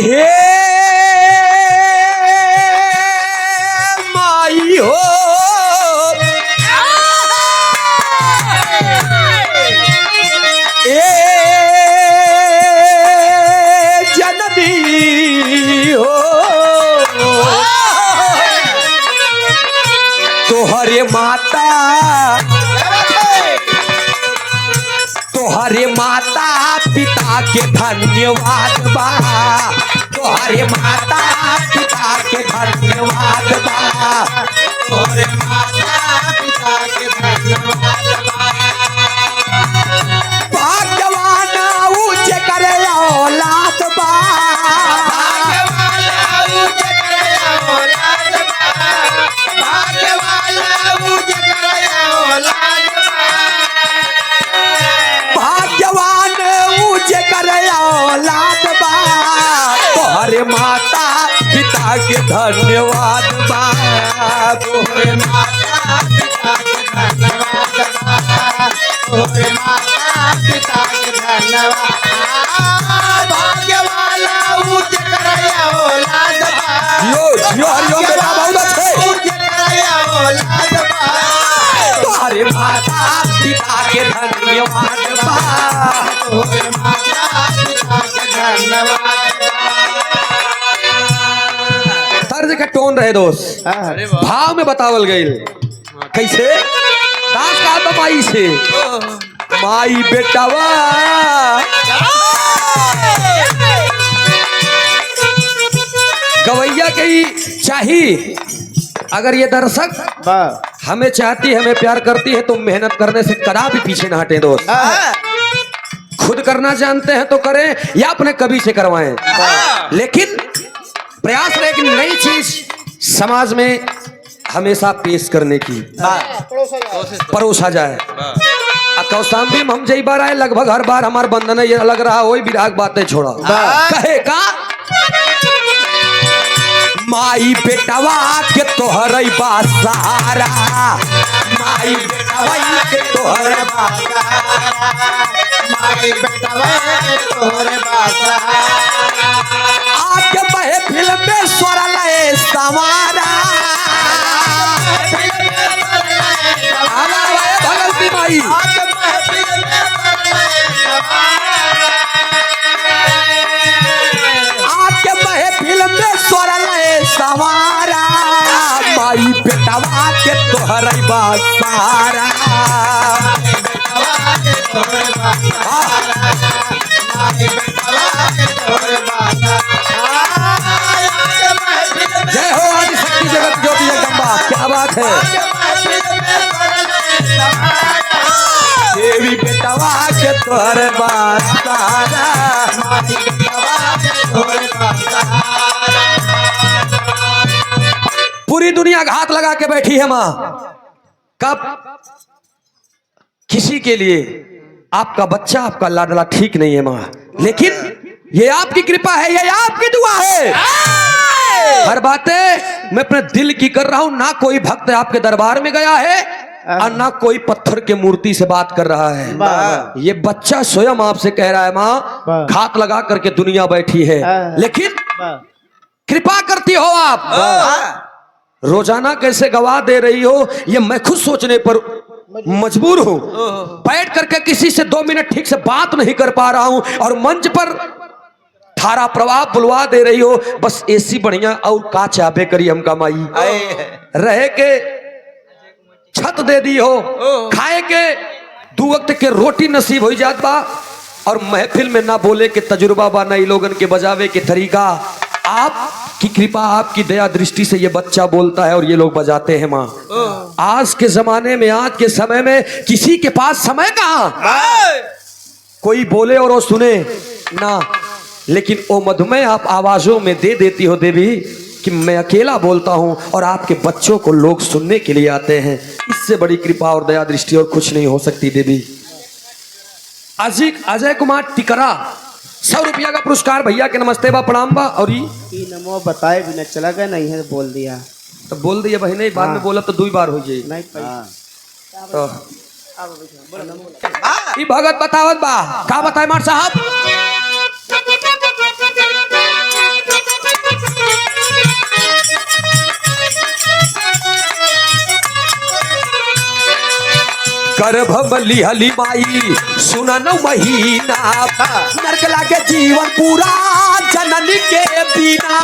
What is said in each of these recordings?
हे माई हो ए जननी हो तोहरे माता तोहरे माता पिता के धन्यवाद बा तोहरे माता पिता के धन्यवाद बा तोहरे माता पिता के धन्यवाद बा भाग्यवान ऊंचे करे औलाद बा भाग्यवान ऊंचे करे औलाद बा भाग्यवान ऊंचे करे औलाद भाग्यवान ऊंचे करे औलाद बा तोहरे माता पिता के धन्यवाद बा तोहरे माता पिता के धन्यवाद बा तोहरे माता पिता के धन्यवाद भाग्यवान ऊंचे करे औलाद बा यो हरिओम बेटा बहुत अच्छे ऊंचे करे औलाद बा तोहरे माता पिता के धन्यवाद बा तोहरे माता पिता के धन्यवाद तर्ज का टोन रहे दोस्त भाव में बतावल गईल कैसे दास का तो माई से माई बेटावा गवैया की चाहिए अगर ये दर्शक हमें चाहती हमें प्यार करती है तो मेहनत करने से कदापि पीछे ना हटे दोस्त खुद करना जानते हैं तो करें या अपने कवि से करवाएं लेकिन प्रयास रहे कि नई चीज समाज में हमेशा पेश करने की परोसा जाए कौशाम्बी में हम जई बार आए लगभग हर बार हमार बंधन ये लग रहा वही विराग बातें छोड़ा कहे का माई बेटवा के तोहरे बा सहारा माई बेटवा के तोहरे बा माई बेटवा के तोहरे बा आके बहे फिल्म में स्वर लए सवारा भगवती माई आके बहे फिल्म में स्वर लए सवारा माई बेटवा के तोहरे बा सहारा जय हो आदि शक्ति जगत ज्योति जगदम्बा क्या बात है देवी बेटवा के तोहरे बा सहारा पूरी दुनिया घात लगा के बैठी है माँ कब किसी के लिए आपका बच्चा आपका लाडला ठीक नहीं है माँ लेकिन ये आपकी कृपा है ये आपकी दुआ है हर बातें मैं अपने दिल की कर रहा हूं ना कोई भक्त आपके दरबार में गया है और ना कोई पत्थर के मूर्ति से बात कर रहा है ये बच्चा स्वयं आपसे कह रहा है माँ घात लगा करके दुनिया बैठी है लेकिन कृपा करती हो आप रोजाना कैसे गवाह दे रही हो ये मैं खुद सोचने पर मजबूर हूं बैठ करके किसी से 2 मिनट ठीक से बात नहीं कर पा रहा हूं और मंच पर धारा प्रवाह बुलवा दे रही हो बस ऐसी बढ़िया और का चापे करी हम कमाई रहे के छत दे दी हो खाए के 2 वक्त के रोटी नसीब हो जात बा और महफिल में ना बोले के तजुर्बा बा नई लोगन के बजावे के तरीका आपकी कृपा आपकी दया दृष्टि से ये बच्चा बोलता है और ये लोग बजाते हैं माँ आज के जमाने में आज के समय में किसी के पास समय कहाँ कोई बोले और वो सुने ना लेकिन ओ मधुमेह आप आवाजों में दे देती हो देवी कि मैं अकेला बोलता हूं और आपके बच्चों को लोग सुनने के लिए आते हैं इससे बड़ी कृपा और दया दृष्टि और कुछ नहीं हो सकती देवी अजय कुमार टिकरा 100 रुपया का पुरस्कार भैया के नमस्ते बा प्रणाम बा और ये नमो बताए बिना चला गया नहीं है बोल दिया तो बोल दिया भाई नहीं बाद में बोला तो 2 बार हो जाए नहीं तो ई भगत बतावत बा का बताए मार साहब गर्भ लिहली माई सुना न महीना नरक लागे जीवन पूरा जननी के बिना।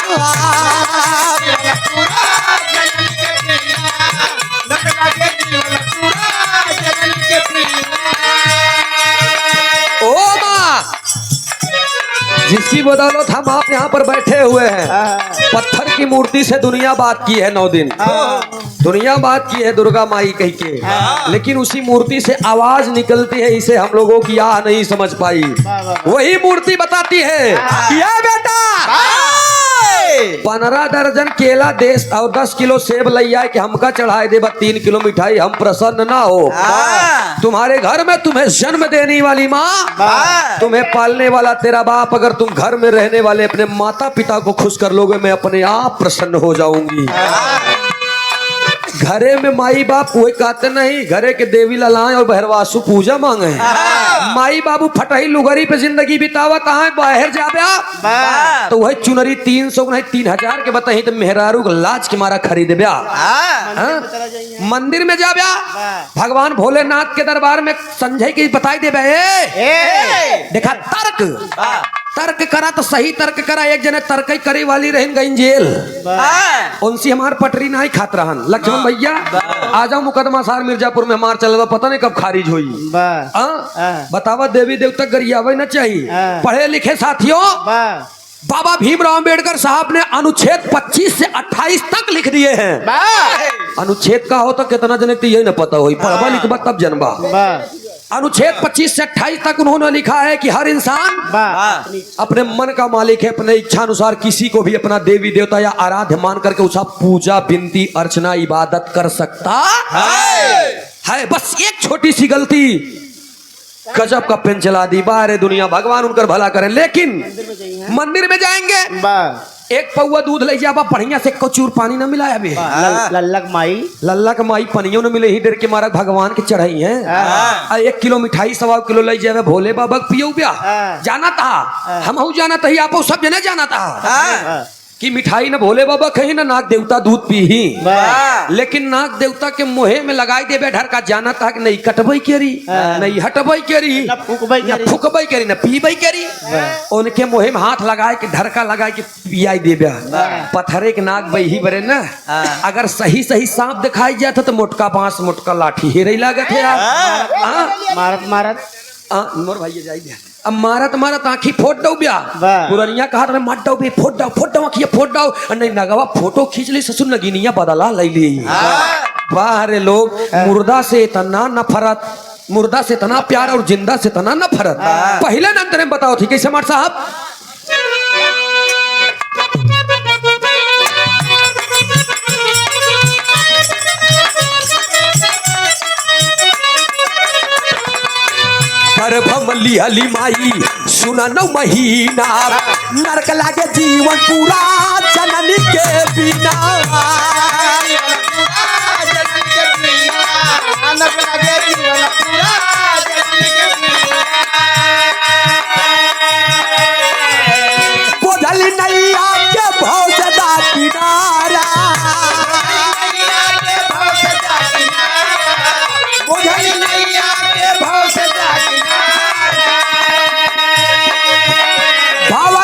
ओ माँ, जिसकी बदौलत हम आप यहाँ पर बैठे हुए हैं, पत्थर की मूर्ति से दुनिया बात की है 9 दिन, दुनिया बात की है दुर्गा माई कह के, लेकिन उसी मूर्ति से आवाज निकलती है, इसे हम लोगों की आह नहीं समझ पाई। वही मूर्ति बताती है कि ये बेटा 15 दर्जन केला देश और 10 किलो सेब लई आए कि हमका चढ़ाए देबा 3 किलो मिठाई, हम प्रसन्न ना हो। तुम्हारे घर में तुम्हें जन्म देने वाली माँ, तुम्हें पालने वाला तेरा बाप, अगर तुम घर में रहने वाले अपने माता पिता को खुश कर लोगे, मैं अपने आप प्रसन्न हो जाऊंगी। घरे में माई बाप वही कहते नहीं, घरे के देवी ललाएं और बहरवासु पूजा मांगे। माई बाबू फटही लुगरी पे जिंदगी बितावा, कहाँ बाहर जाब्या तो वही चुनरी 300 नहीं 3000 के बताही तो मेहरारू लाज के मारा खरीदे ब्या। मंदिर में जाब्या भगवान भोलेनाथ के दरबार में संजय की बताई दे देखा तर्क करा तो सही तर्क करा। एक जने तर्क करे वाली रहन गई जेल, उनसे हमार पटरी नहीं खात रहन। लक्ष्मण भैया आ जाओ मुकदमा सार मिर्जापुर में हमार चल, पता नहीं कब खारिज हुई। बतावा देवी देवता गरियावे न चाहिए। पढ़े लिखे साथियों, बाबा भीमराव अम्बेडकर साहब ने अनुच्छेद 25 से 28 तक लिख दिए हैं। अनुच्छेद का हो तो कितना जने तो यही न पता हुई, पढ़वा लिखबा तब जनबा। अनुच्छेद 25 से 28 तक उन्होंने लिखा है कि हर इंसान अपने मन का मालिक है, अपने इच्छा अनुसार किसी को भी अपना देवी देवता या आराध्य मान करके उसका पूजा विनती अर्चना इबादत कर सकता है। बस एक छोटी सी गलती गजब का पेन चला दी। बाहर दुनिया भगवान उनकर भला करें, लेकिन मंदिर में जाएंगे एक पौवा दूध ले जाबा, बढ़िया से कचूर पानी न मिलाया भी लल्लक माई पनियों न मिले ही डर के मारा भगवान के चढ़ाई है। 1 किलो मिठाई 1.25 किलो ले जावे भोले बाबा पियो ब्या। जाना था हम जाना था, आप सब जने जाना था कि मिठाई न भोले बाबा कहीं ना नाग देवता दूध पी ही, लेकिन नाग देवता के मुहे में लगाई देवे ढर का। जाना था कि नहीं कटबई करी, नहीं हटबई करी, न फुकबई करी, न पीबई करी। उनके मुहे में हाथ लगाए के ढरका लगाए के पियाई देवे। पत्थरे के नाग बही बरे न, अगर सही सही सांप दिखाई जाता तो मोटका बांस मोटका लाठी हेरे लागत है। मोर भाई जाइए अब मारत आँखी फोट दो ब्या, पुरनिया कहा था मत दो बे, फोट दो आँखिए फोट दो। नहीं नगवा फोटो खींच ली ससुर नगीनिया बदला ले ली। बाहर लोग मुर्दा से इतना नफरत, मुर्दा से इतना प्यार और जिंदा से इतना नफरत। पहले नंतर में बताओ थी कैसे मार साहब। गर्भ लिहली माई सुना 9 महीना नरक लागे जीवन पूरा जननी के बिना। बोझली नैया के भव सदा किनारा, बोझली नैया के भव सदा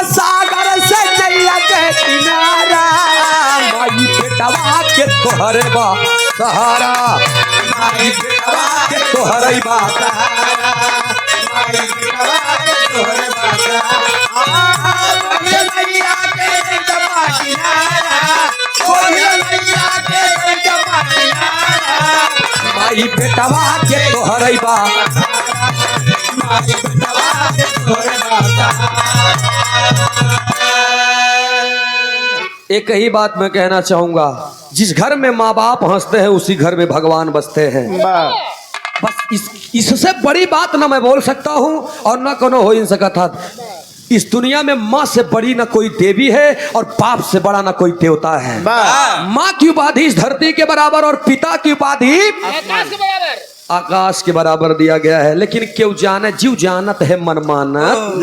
सागर से नैया के किनारा। माई बेटवा के तोहरे बा सहारा, माई बेटवा के तोहरे बा सहारा, माई बेटवा के तोहरे बा सहारा। नैया के जमा किनारा, नैया के जमा किनारा। माई बेटवा के तोहरे बा, माई बेटवा के तोहरे बा सहारा। एक ही बात मैं कहना चाहूंगा, जिस घर में माँ बाप हंसते हैं उसी घर में भगवान बसते हैं। बस इससे बड़ी बात ना मैं बोल सकता हूँ और ना कोनो हो ही सका था। इस दुनिया में माँ से बड़ी ना कोई देवी है और बाप से बड़ा ना कोई देवता है। माँ की उपाधि इस धरती के बराबर और पिता की उपाधि आकाश के बराबर दिया गया है। लेकिन क्यों जाने जीव जानत है मन मानत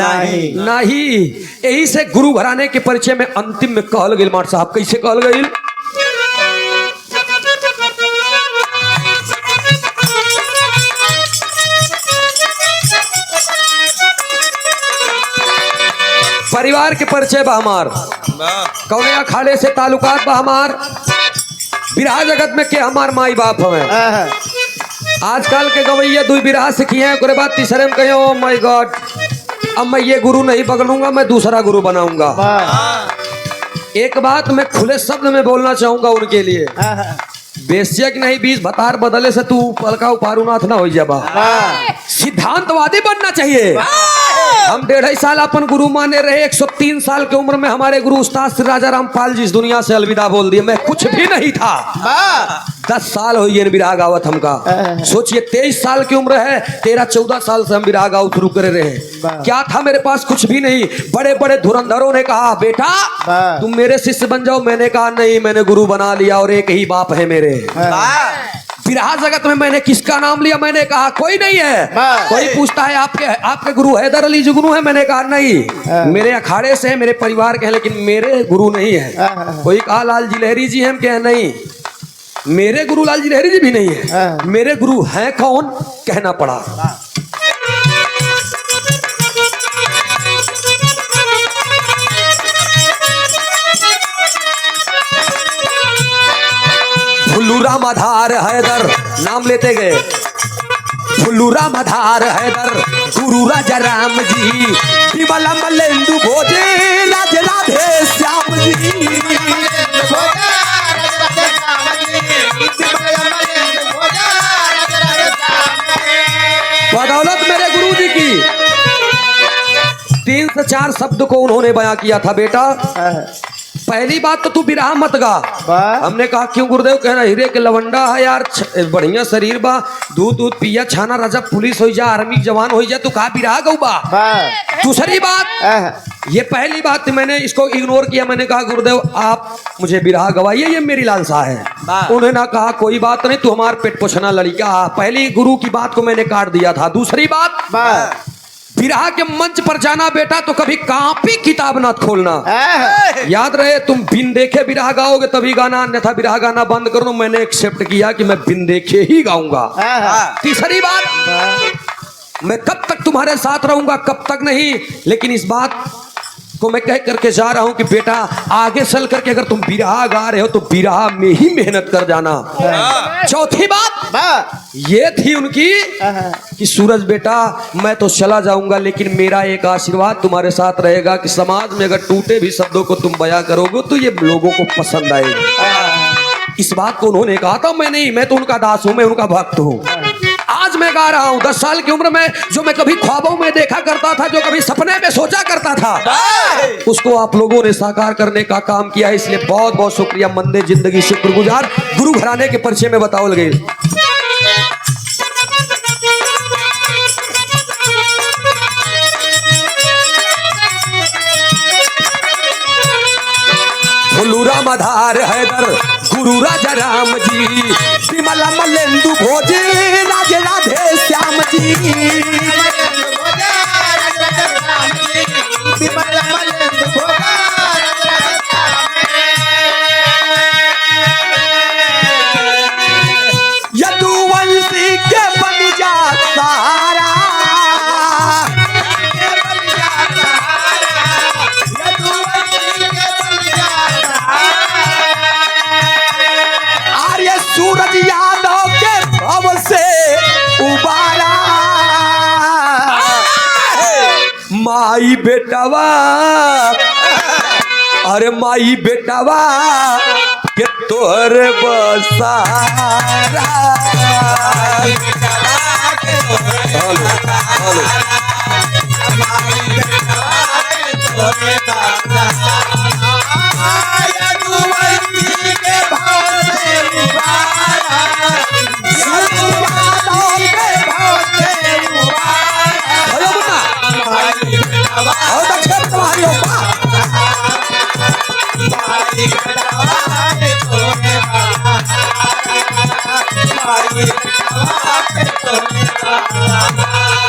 नहीं। यही से गुरु घराने के परिचय में अंतिम में कहल गई मार साहब, कैसे कहल गई। परिवार के परिचय बा हमार, कौने अखाड़े से ताल्लुकात बा हमार, बिरहा जगत में के हमार माई बाप हमें। आजकल के गवैया दुई बिरहा सीखी है, ओकरे बाद तीसरे में कहे ओ माय गॉड अब मैं ये गुरु नहीं पकड़ूंगा, मैं दूसरा गुरु बनाऊंगा। एक बात मैं खुले शब्द में बोलना चाहूंगा उनके लिए, बेशक नहीं 20 भतार बदले से तू पलका उपारूनाथ ना हो जाबा। सिद्धांतवादी बनना चाहिए। हम 1.5 साल अपन गुरु माने रहे, 103 साल की उम्र में हमारे गुरु उस्ताद श्री राजा रामपाल जी इस दुनिया से अलविदा बोल दिए। मैं कुछ भी नहीं था। 10 साल हो ये विराह गावत हमका। सोचिए 23 साल की उम्र है, 13-14 साल से हम विराह गावत शुरू करे रहे। क्या था मेरे पास? कुछ भी नहीं। बड़े बड़े धुरंधरों ने कहा बेटा तुम मेरे शिष्य बन जाओ, मैंने कहा नहीं, मैंने गुरु बना लिया और एक ही बाप है मेरे। विराह जगत में मैंने किसका नाम लिया? मैंने कहा कोई नहीं है। कोई पूछता है आपके गुरु हैदर अली जुगनू है? मैंने कहा नहीं, मेरे अखाड़े से है, मेरे परिवार के हैं, लेकिन मेरे गुरु नहीं है। कोई कहा लाल जी लहरी जी हम कहे नहीं, मेरे गुरु लाल जी लहरी जी भी नहीं है। मेरे गुरु हैं कौन? कहना पड़ा। फुल्लूरा मधार हैदर नाम लेते गए। फुल्लूरा मधार हैदर गुरु राजा राम जी, विमला मलेंदु भोजे राज राधे श्याम जी। बदौलत मेरे गुरु जी की 3 से 4 शब्द को उन्होंने बयां किया था। बेटा पहली बात तो तू बिरहा मत गा। हमने कहा क्यों गुरुदेव? कहना हीरे के लवंडा है यार, बढ़िया शरीर बा, दूध दूध पिया, छाना राजा पुलिस हो जा, आर्मी जवान हो जा, तू कहा बिरहा गौ बा। दूसरी बात, ये पहली बात थी, मैंने इसको इग्नोर किया। मैंने कहा गुरुदेव आप मुझे बिरहा गवाइए, ये मेरी लालसा है। उन्होंने कहा कोई बात नहीं, तू हमारा पेट पोषना लड़का। पहली गुरु की बात को मैंने काट दिया था। दूसरी बात, बिरहा के मंच पर जाना बेटा तो कभी कॉपी किताब ना खोलना। याद रहे तुम बिन देखे बिरहा गाओगे तभी गाना, अन्यथा बिरहा गाना बंद कर दो। मैंने एक्सेप्ट किया कि मैं बिन देखे ही गाऊंगा। तीसरी बात, मैं कब तक तुम्हारे साथ रहूंगा, कब तक नहीं, लेकिन इस बात को मैं कह करके जा रहा हूं कि बेटा आगे चल करके अगर तुम बिरहा गा रहे हो तो बिरहा में ही मेहनत कर जाना। चौथी बात ये थी उनकी कि सूरज बेटा मैं तो चला जाऊंगा, लेकिन मेरा एक आशीर्वाद तुम्हारे साथ रहेगा कि समाज में अगर टूटे भी शब्दों को तुम बयां करोगे तो ये लोगों को पसंद आएगी। इस बात को उन्होंने कहा था। मैं नहीं, मैं तो उनका दास हूं, मैं उनका भक्त हूं। आज मैं गा रहा हूं 10 साल की उम्र में जो मैं कभी ख्वाबों में देखा करता था, जो कभी सपने में सोचा करता था, उसको आप लोगों ने साकार करने का काम किया। इसलिए बहुत बहुत शुक्रिया। मंदे जिंदगी शुक्रगुजार। गुरु घराने के परिचय में बताओ लगे। फुल्लूरा मधार हैदर गुरु राजा राम जी, विमला मलेंदु भोजे राज राधे श्याम जी। यदुवंशी के बन जा सारा, आर्य सूरज यादव के भव से उबारा, माई बेटावा, अरे माई बेटावा के तोहर बसारा।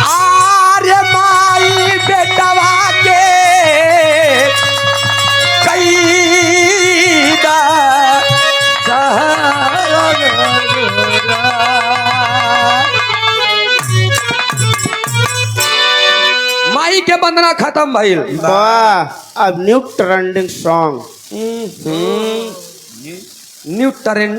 आरे माई बेटवा के कैदा माई के वंदना खत्म भाई। वाह अब new trending song new trend